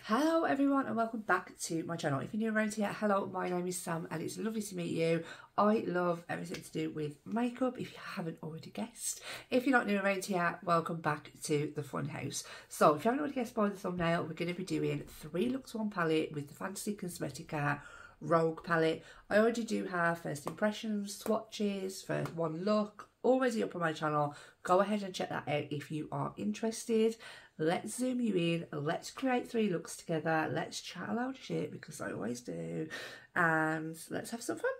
Hello everyone and welcome back to my channel. If you're new around here, hello, my name is Sam and it's lovely to meet you. I love everything to do with makeup, if you haven't already guessed. If you're not new around here, welcome back to the fun house. So if you haven't already guessed by the thumbnail, we're going to be doing 3 looks 1 palette with the Fantasy Cosmetica Rogue palette. I already do have first impressions, swatches for 1 look already up on my channel. Go ahead and check that out if you are interested. Let's zoom you in, let's create 3 looks together, let's chat a load of shit because I always do, and let's have some fun.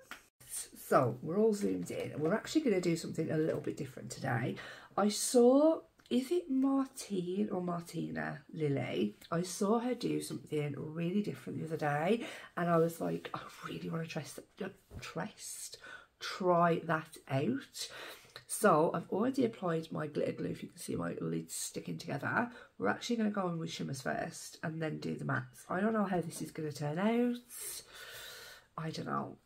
So we're all zoomed in and we're actually going to do something a little bit different today. I saw, is it Martine or Martina Lily? I saw her do something really different the other day and I was like, I really want to try that out. So I've already applied my glitter glue, if you can see my lids sticking together. We're actually going to go in with shimmers first and then do the mattes. I don't know how this is going to turn out. I don't know.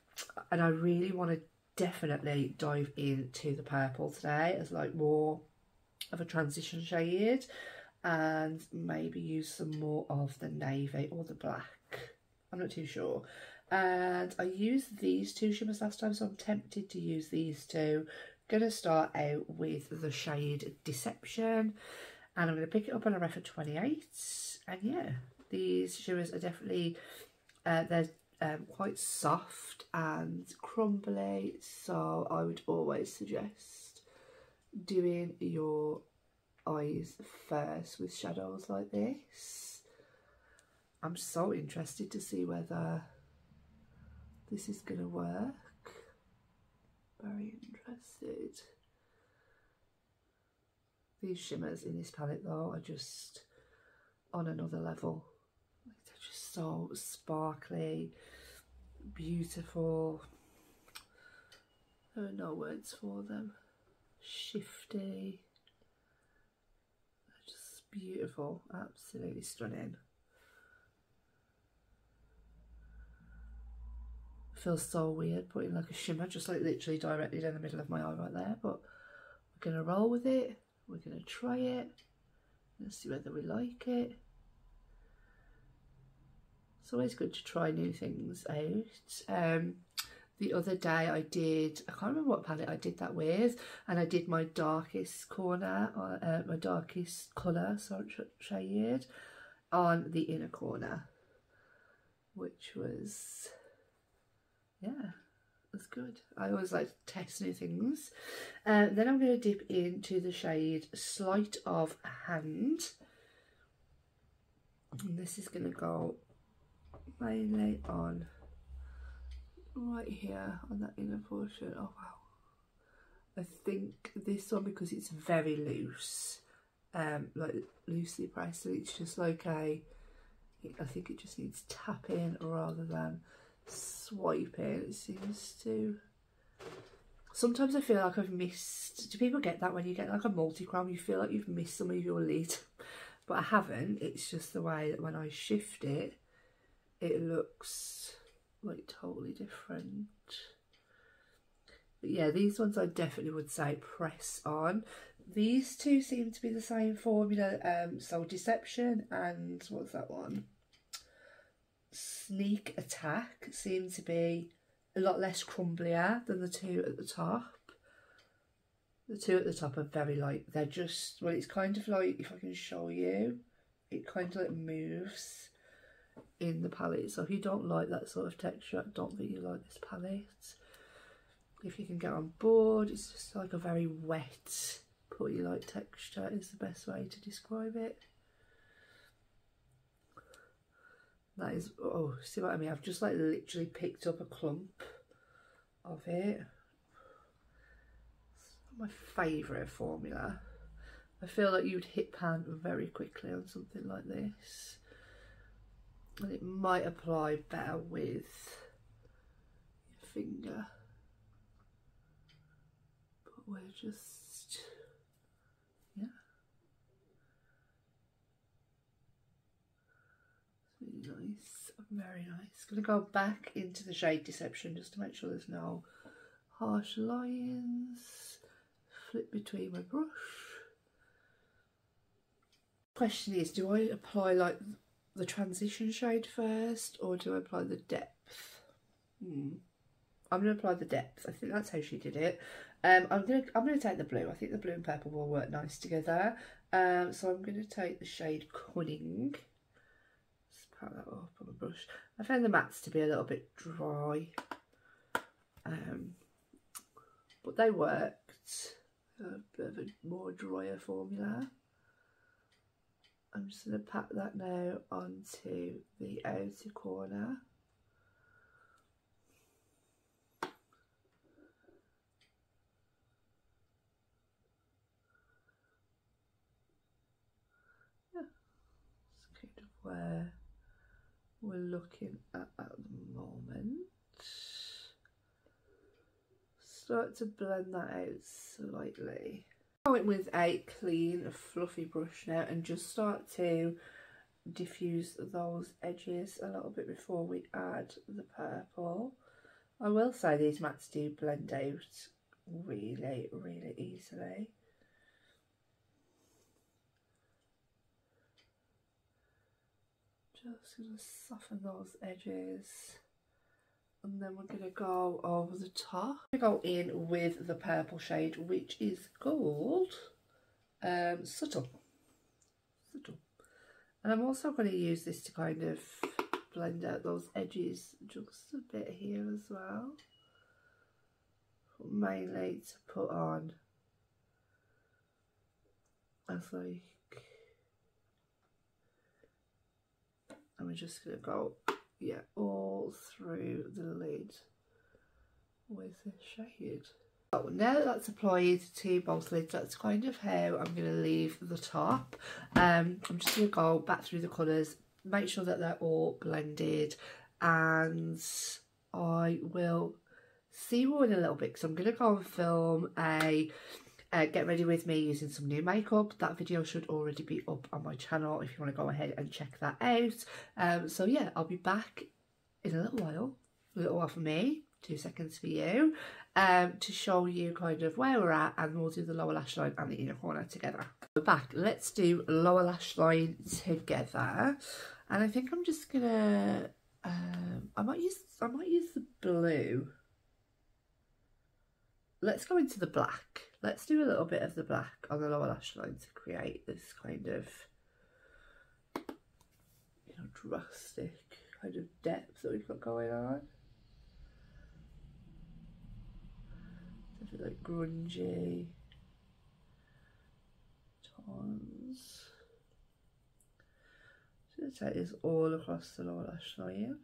And I really want to definitely dive into the purple today as like more of a transition shade and maybe use some more of the navy or the black. I'm not too sure. And I used these 2 shimmers last time, so I'm tempted to use these 2. Gonna start out with the shade Deception and I'm going to pick it up on a ref of 28, and yeah, these shimmers are definitely they're quite soft and crumbly, so I would always suggest doing your eyes first with shadows like this. I'm so interested to see whether this is going to work. Very interested. These shimmers in this palette though are just on another level. They're just so sparkly, beautiful. There are no words for them. Shifty. They're just beautiful, absolutely stunning. Feels so weird putting like a shimmer just like literally directly down the middle of my eye right there, but we're going to roll with it, we're going to try it, let's see whether we like it. It's always good to try new things out. The other day I can't remember what palette I did that with, and I did my darkest corner, my darkest colour shade on the inner corner, which was, yeah, that's good. I always like to test new things. Then I'm going to dip into the shade Sleight of Hand. And this is going to go mainly on right here on that inner portion. Oh wow. I think this one, because it's very loose, like loosely pressed, so it's just like I think it just needs tapping rather than swiping. It seems to. Sometimes I feel like I've missed. Do people get that when you get like a multi-chrome? You feel like you've missed some of your lid, but I haven't. It's just the way that when I shift it, it looks like totally different. But yeah, these ones I definitely would say press on. These 2 seem to be the same formula. So Deception and what's that one? Sneak Attack seem to be a lot less crumblier than the 2 at the top. The 2 at the top are very light. They're just, well, it's kind of like, if I can show you, it kind of like moves in the palette. So if you don't like that sort of texture, I don't think you like this palette. If you can get on board, it's just like a very wet, putty-like texture is the best way to describe it. That is, oh, see what I mean? I've just like literally picked up a clump of it. It's not my favourite formula. I feel like you'd hit pan very quickly on something like this. And it might apply better with your finger. But we're just, yeah. Nice, very nice. Gonna go back into the shade Deception just to make sure there's no harsh lines. Flip between my brush. Question is, do I apply like the transition shade first, or do I apply the depth? I'm going to apply the depth. I think that's how she did it. I'm gonna take the blue. I think the blue and purple will work nice together. So I'm going to take the shade Cunning. Just pat that up on the brush. I found the mattes to be a little bit dry, but they worked. A bit of a more drier formula. I'm just going to pat that now onto the outer corner. Yeah, that's kind of where we're looking at the moment. Start to blend that out slightly. Going with a clean fluffy brush now and just start to diffuse those edges a little bit before we add the purple. I will say these mattes do blend out really, really easily. Just going to soften those edges. And then we're going to go over the top. I'm going to go in with the purple shade, which is called Subtle. Subtle. And I'm also going to use this to kind of blend out those edges just a bit here as well. Mainly to put on as like, and we're just going to go, yeah, all through the lid with the shade. So now that that's applied to both lids, that's kind of how I'm going to leave the top. I'm just going to go back through the colours, make sure that they're all blended, and I will see you all in a little bit because I'm going to go and film a get ready with me using some new makeup. That video should already be up on my channel if you want to go ahead and check that out. So yeah, I'll be back in a little while for me, 2 seconds for you, to show you kind of where we're at, and we'll do the lower lash line and the inner corner together. We're back. Let's do lower lash line together, and I think I'm just gonna I might use the blue. Let's go into the black. Let's do a little bit of the black on the lower lash line to create this kind of, you know, drastic kind of depth that we've got going on. Something like grungy tones. So let's take this all across the lower lash line.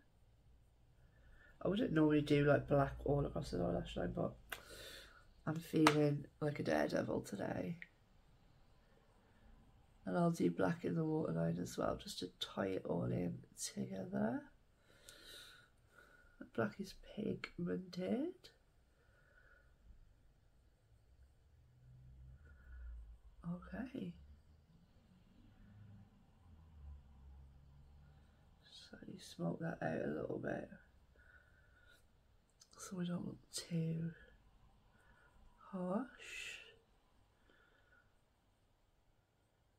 I wouldn't normally do like black all across the lower lash line, but I'm feeling like a daredevil today. And I'll do black in the waterline as well, just to tie it all in together. The black is pigmented. Okay. So you smoke that out a little bit, so we don't look too harsh.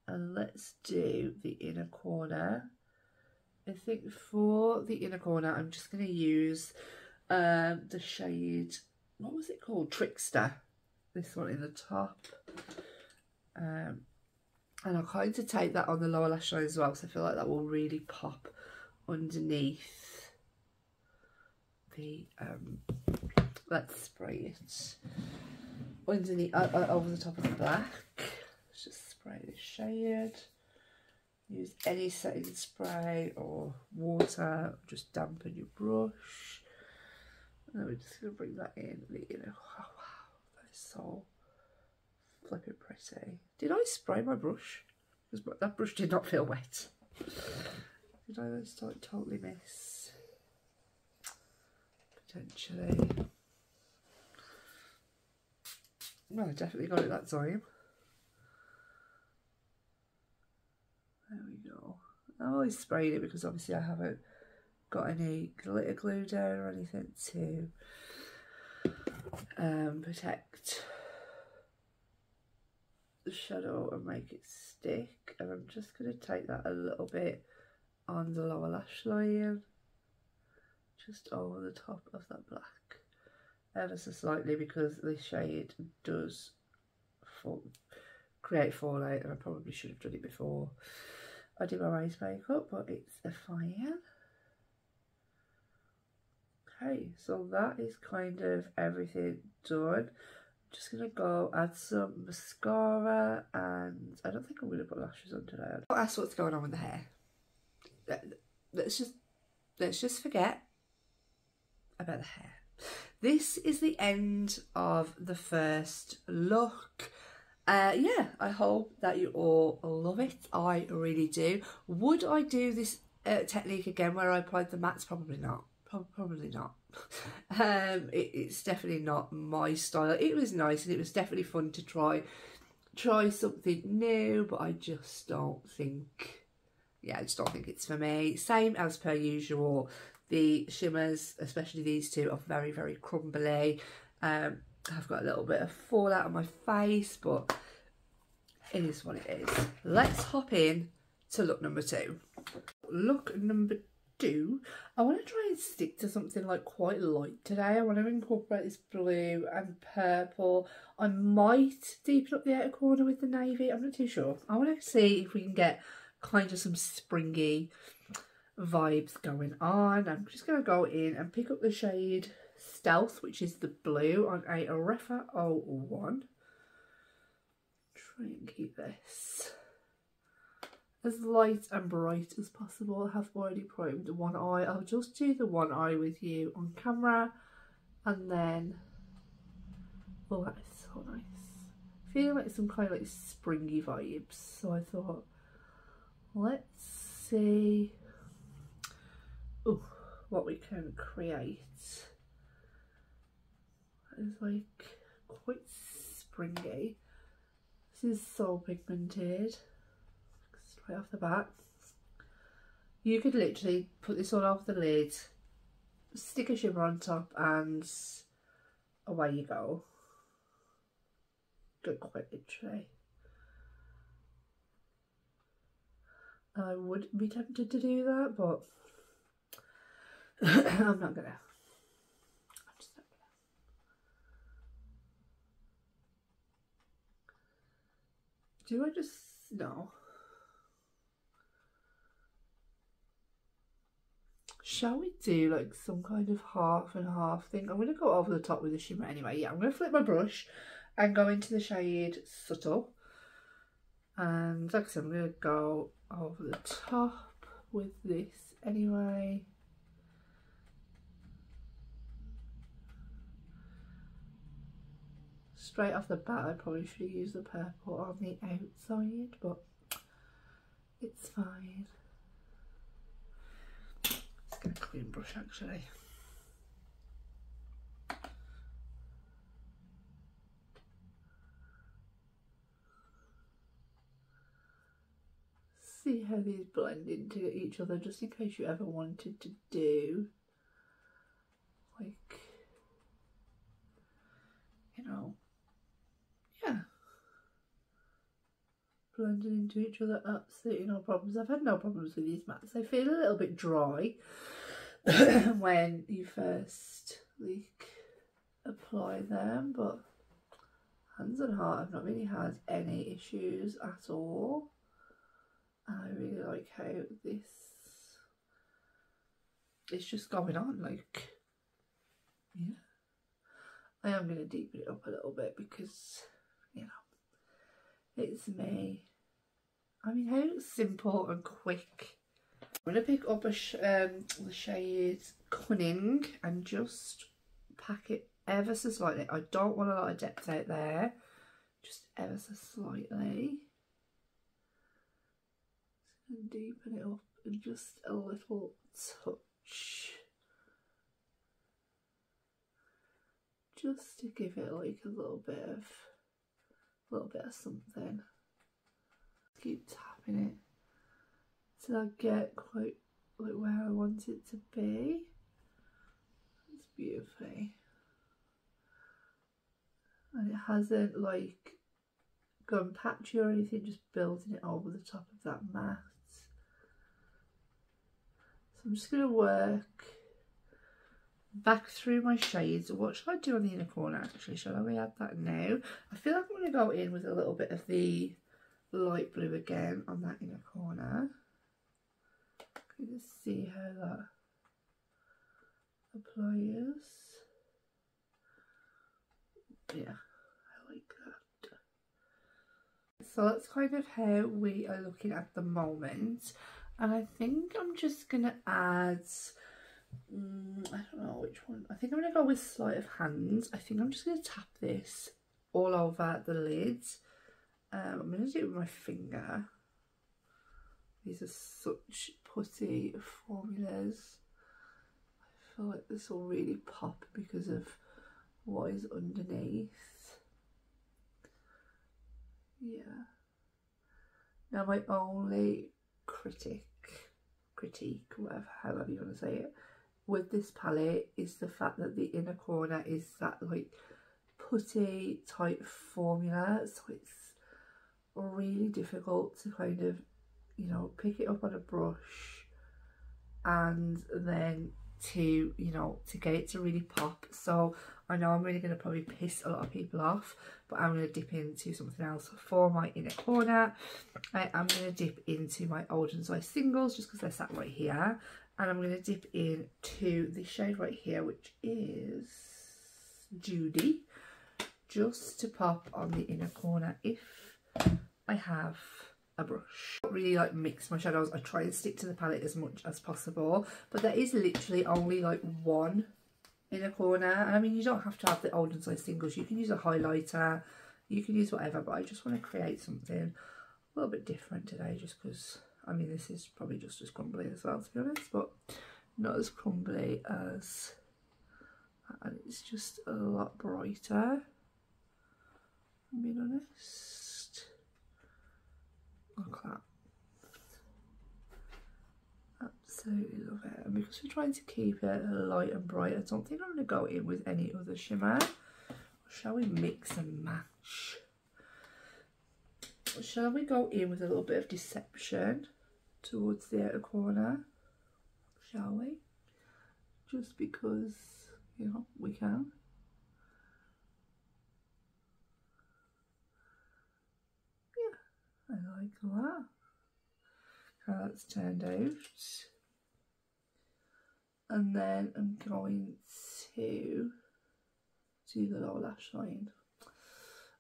And let's do the inner corner. I think for the inner corner I'm just going to use the shade, what was it called, Trickster, this one in the top, and I'll kind of take that on the lower lash line as well, so I feel like that will really pop underneath the let's spray it underneath over the top of the black. Let's just spray this shade. Use any setting spray or water, just dampen your brush. And then we're just going to bring that in. You know, oh, wow, that is so flipping pretty. Did I spray my brush? Because that brush did not feel wet. Did I just totally miss? Potentially. Well, I definitely got it that time. There we go. I always sprayed it because obviously I haven't got any glitter glue down or anything to protect the shadow and make it stick. And I'm just going to take that a little bit on the lower lash line, just over the top of that black, ever so slightly, because this shade does create fallout, and I probably should have done it before I did my base makeup, but it's fine. Okay, so that is kind of everything done. I'm just gonna go add some mascara, and I don't think I'm gonna put lashes on today. I'll ask what's going on with the hair. Let's just forget about the hair. This is the end of the first look. Yeah, I hope that you all love it. I really do. Would I do this technique again where I applied the mattes? Probably not. Probably not. It's definitely not my style. It was nice and it was definitely fun to try something new, but I just don't think, yeah, I just don't think it's for me. Same as per usual. The shimmers, especially these two, are very, very crumbly. I've got a little bit of fallout on my face, but it is what it is. Let's hop in to look number 2. Look number 2, I want to try and stick to something like quite light today. I want to incorporate this blue and purple. I might deepen up the outer corner with the navy. I'm not too sure. I want to see if we can get kind of some springy vibes going on. I'm just going to go in and pick up the shade Stealth, which is the blue, on a Refa 01. Try and keep this as light and bright as possible. I have already primed one eye. I'll just do the one eye with you on camera, and then, oh, that is so nice. Feeling like some kind of like springy vibes. So I thought, let's see what we can create. It's like quite springy. This is so pigmented. Straight off the bat. You could literally put this all over the lid, stick a shimmer on top, and away you go. Quite literally. I would be tempted to do that, but I'm not gonna. Do I just, no. Shall we do like some kind of half and half thing? I'm going to go over the top with the shimmer anyway. Yeah, I'm going to flip my brush and go into the shade Subtle. And like I said, I'm going to go over the top with this anyway. Straight off the bat, I probably should use the purple on the outside, but it's fine. Just get a clean brush actually. See how these blend into each other, just in case you ever wanted to do like, you know, yeah, blending into each other, absolutely no problems. I've had no problems with these mattes. They feel a little bit dry when you first like apply them, but hands on heart, I've not really had any issues at all. I really like how this is just going on, like, yeah. I am going to deepen it up a little bit because, you know, it's me. I mean, how simple and quick. I'm going to pick up the shade Cunning and just pack it ever so slightly. I don't want a lot of depth out there, just ever so slightly. And deepen it up in just a little touch, just to give it like a little bit of something. Keep tapping it till I get quite like where I want it to be. It's beautifully, and it hasn't like gone patchy or anything, just building it over the top of that matte. So I'm just going to work back through my shades. What should I do on the inner corner actually? Shall I add that now? I feel like I'm going to go in with a little bit of the light blue again on that inner corner. You can see how that applies. Yeah, I like that. So that's kind of how we are looking at the moment. And I think I'm just going to add, I don't know which one. I think I'm going to go with sleight of hand. I think I'm just going to tap this all over the lid. I'm going to do it with my finger. These are such putty formulas. I feel like this will really pop because of what is underneath. Yeah. Now my only critique, whatever, however you want to say it, with this palette is the fact that the inner corner is that like putty type formula, so it's really difficult to kind of, you know, pick it up on a brush and then to, you know, to get it to really pop. So I know I'm really going to probably piss a lot of people off, but I'm going to dip into something else for my inner corner. I am going to dip into my Olden Size singles just because they're sat right here, and I'm going to dip into the shade right here, which is Judy, just to pop on the inner corner if I have a brush. I don't really like mix my shadows. I try and stick to the palette as much as possible, but there is literally only like one inner corner, and I mean, you don't have to have the Olden Size singles. You can use a highlighter, you can use whatever, but I just want to create something a little bit different today, just because, I mean, this is probably just as crumbly as well, to be honest, but not as crumbly as, and it's just a lot brighter, I'm being honest. Look at that. Absolutely love it. And because we're trying to keep it light and bright, I don't think I'm going to go in with any other shimmer. Shall we mix and match? Shall we go in with a little bit of Deception towards the outer corner? Shall we? Just because, you know, we can. Yeah, I like that. How that's turned out. And then I'm going to do the lower lash line,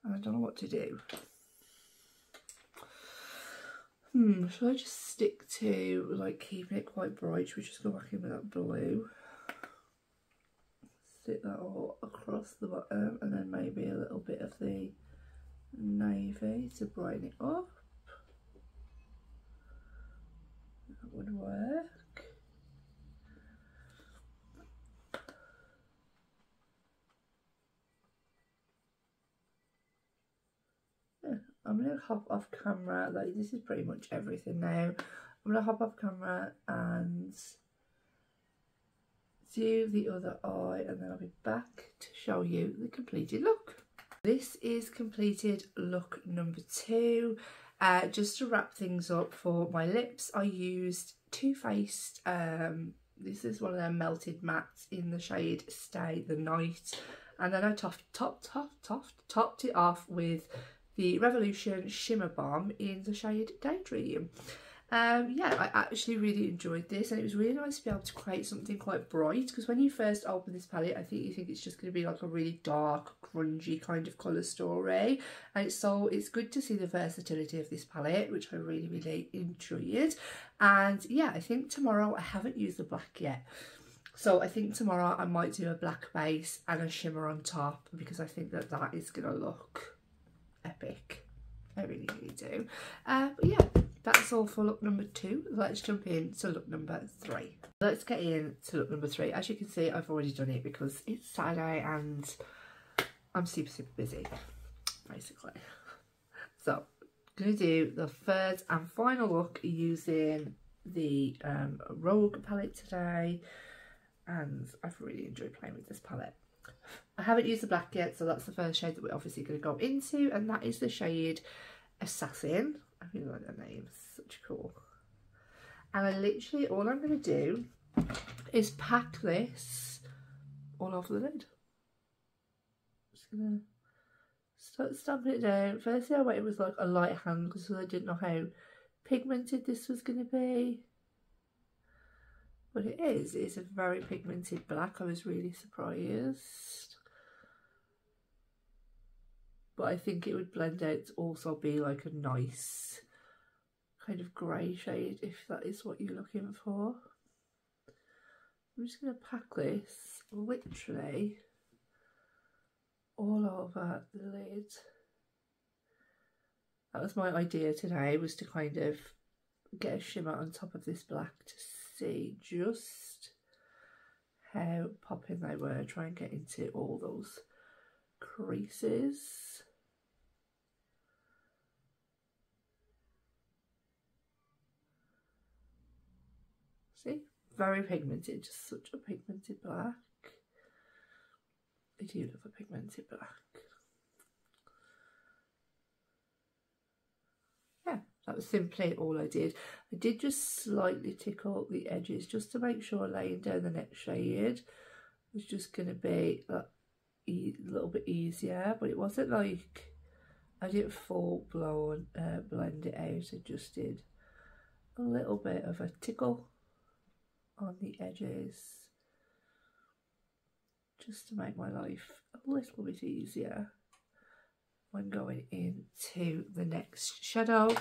and I don't know what to do. Should I just stick to like keeping it quite bright? Should we just go back in with that blue, stick that all across the bottom, and then maybe a little bit of the navy to brighten it up? That would work. I'm going to hop off camera, like this is pretty much everything now. I'm going to hop off camera and do the other eye, and then I'll be back to show you the completed look. This is completed look number 2. Just to wrap things up for my lips, I used Too Faced, this is one of their melted mattes in the shade Stay the Night, and then I topped it off with the Revolution Shimmer Balm in the shade Daydream. Yeah, I actually really enjoyed this, and it was really nice to be able to create something quite bright, because when you first open this palette, I think you think it's just going to be like a really dark, grungy kind of colour story, and it's good to see the versatility of this palette, which I really enjoyed. And yeah, I think tomorrow, I haven't used the black yet, so I think tomorrow I might do a black base and a shimmer on top, because I think that that is going to look epic. I really do. But yeah, that's all for look number 2. Let's jump in to look number 3. Let's get in to look number 3. As you can see, I've already done it because it's Saturday and I'm super busy, basically. So I'm going to do the third and final look using the Rogue palette today, and I've really enjoyed playing with this palette. I haven't used the black yet, so that's the first shade that we're obviously going to go into, and that is the shade Assassin. I really like that name, it's such cool. And I literally, all I'm going to do is pack this all over the lid. Just going to start stamping it down. Firstly I waited with like a light hand because I didn't know how pigmented this was going to be. But it is. It's a very pigmented black. I was really surprised. But I think it would blend out to also be like a nice kind of grey shade if that is what you're looking for. I'm just going to pack this literally all over the lid. That was my idea today, was to kind of get a shimmer on top of this black to see just how popping they were. Try and get into all those creases. See? Very pigmented, just such a pigmented black. I do love a pigmented black. Yeah, that was simply all I did. I did just slightly tickle the edges just to make sure laying down the next shade was just going to be a little bit easier, but it wasn't like I didn't full blown blend it out. I just did a little bit of a tickle on the edges just to make my life a little bit easier when going into the next shadow.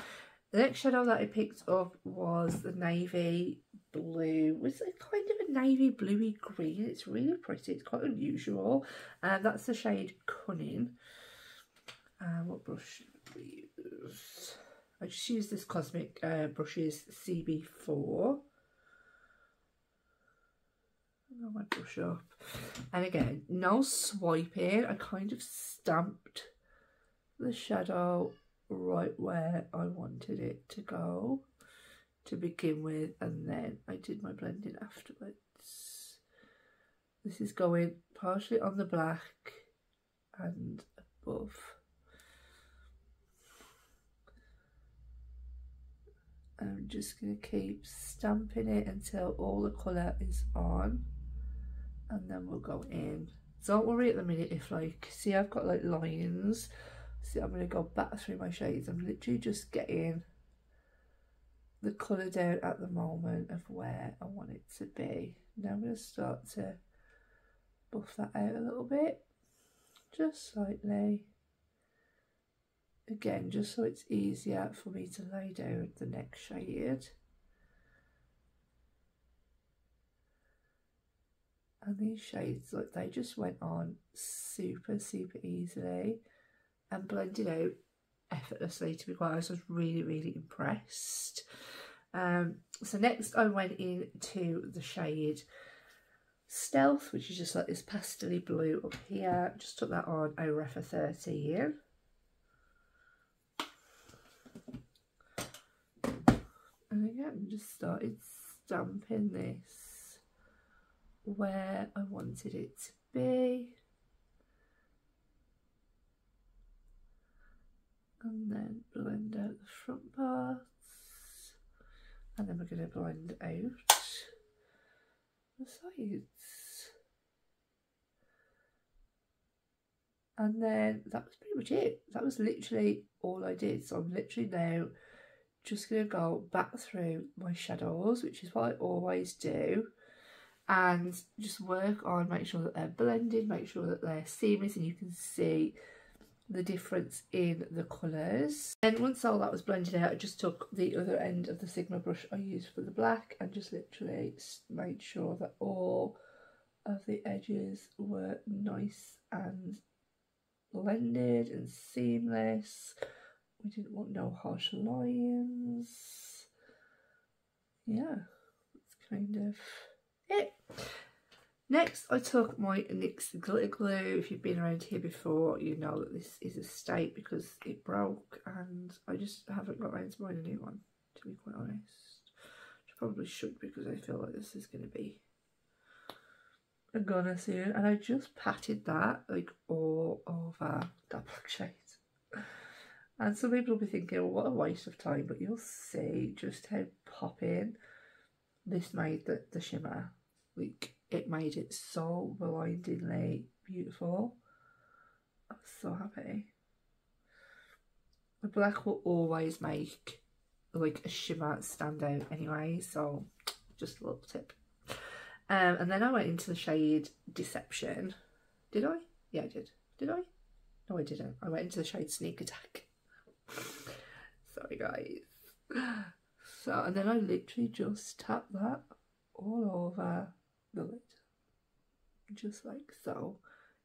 The next shadow that I picked up was the navy blue. It's a kind of a navy bluey green. It's really pretty. It's quite unusual. And that's the shade Cunning. What brush did we use? I just used this Cosmic brushes CB4. I'll my brush up. And again, no swiping. I kind of stamped the shadow right where I wanted it to go to begin with, and then I did my blending afterwards. This is going partially on the black and above. I'm just going to keep stamping it until all the colour is on, and then we'll go in. Don't worry at the minute if, like, see I've got like lines. See, I'm going to go back through my shades. I'm literally just getting the colour down at the moment of where I want it to be. Now I'm going to start to buff that out a little bit, just slightly. Again, just so it's easier for me to lay down the next shade. And these shades, like, they just went on super easily and blended out effortlessly, to be quite honest. I was really impressed. So next I went into the shade Stealth, which is just like this pastel blue up here. Just took that on over for 13. And again, just started stamping this where I wanted it to be. And then blend out the front parts. And then we're going to blend out the sides. And then that was pretty much it. That was literally all I did. So I'm literally now just going to go back through my shadows, which is what I always do, and just work on, make sure that they're blended, make sure that they're seamless, and you can see the difference in the colours. And once all that was blended out, I just took the other end of the Sigma brush I used for the black and just literally made sure that all of the edges were nice and blended and seamless. We didn't want no harsh lines. Yeah, that's kind of it. Next, I took my NYX glitter glue. If you've been around here before, you know that this is a state because it broke and I just haven't got around to buying a new one, to be quite honest. Which I probably should, because I feel like this is going to be a goner soon. And I just patted that like all over that black shade. And some people will be thinking, well, what a waste of time, but you'll see just how popping this made the shimmer, like, it made it so blindingly beautiful. I'm so happy. The black will always make like a shimmer stand out anyway, so just a little tip. And then I went into the shade Deception. Did I? Yeah, I did. Did I? No, I didn't. I went into the shade Sneak Attack. Sorry, guys. So, and then I literally just tap that all over the lid. Just like so.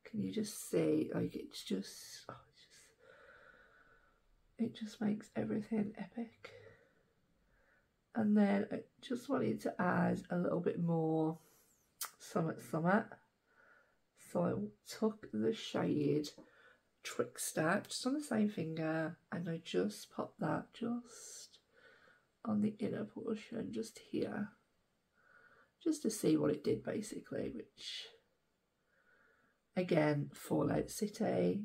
Can you just see, like, it's just, oh, it just makes everything epic. And then I just wanted to add a little bit more Summit. So I took the shade Trickster just on the same finger, and I just popped that just on the inner portion, just here, just to see what it did basically, which again, Fallout City.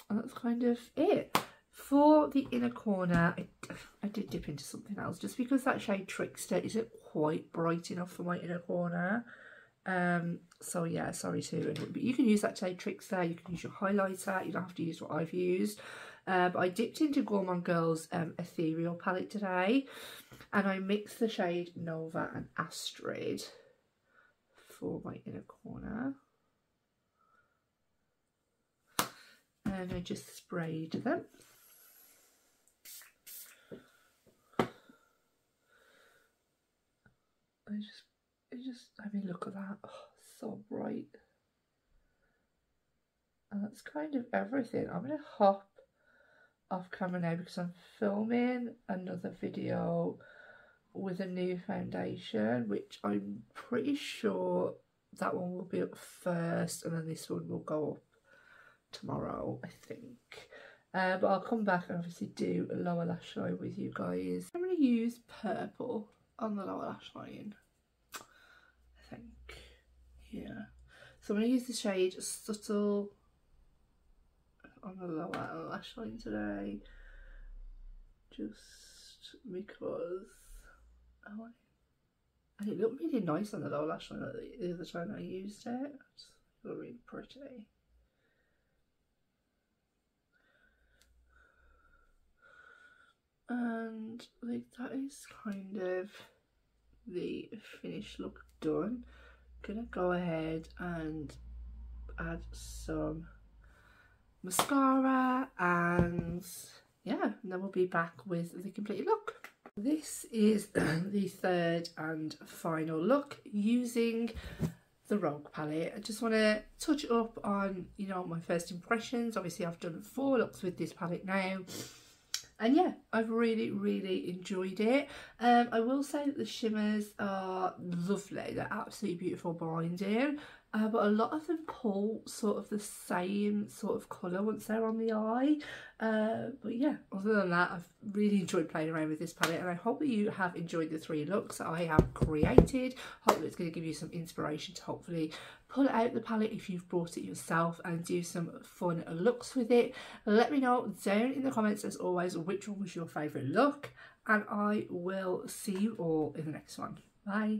And that's kind of it. For the inner corner, I did dip into something else, just because that shade Trickster isn't quite bright enough for my inner corner. So yeah, sorry to, but you can use that shade Trickster, you can use your highlighter, you don't have to use what I've used. But I dipped into Gourmand Girl's Ethereal palette today, and I mixed the shade Nova and Astrid for my inner corner. And I just sprayed them. I mean, look at that. Oh, so bright. And that's kind of everything. I'm going to hop off camera now because I'm filming another video with a new foundation, which I'm pretty sure that one will be up first, and then this one will go up tomorrow, I think. But I'll come back and obviously do a lower lash line with you guys. I'm going to use purple on the lower lash line, I think. Yeah. So I'm going to use the shade Subtle on the lower lash line today, just because and it looked really nice on the lower lash line the other time I used it. It looked really pretty. And like, that is kind of the finished look done. I'm gonna go ahead and add some mascara, and yeah, and then we'll be back with the completed look. This is the third and final look using the Rogue palette. I just want to touch up on, you know, my first impressions. Obviously I've done 4 looks with this palette now, and yeah, I've really enjoyed it. I will say that the shimmers are lovely, they're absolutely beautiful blinding, but a lot of them pull sort of the same sort of colour once they're on the eye. But yeah, other than that, I've really enjoyed playing around with this palette, and I hope that you have enjoyed the 3 looks that I have created. Hope that it's going to give you some inspiration to hopefully pull out the palette if you've brought it yourself and do some fun looks with it. Let me know down in the comments, as always, which one was your favourite look, and I will see you all in the next one. Bye.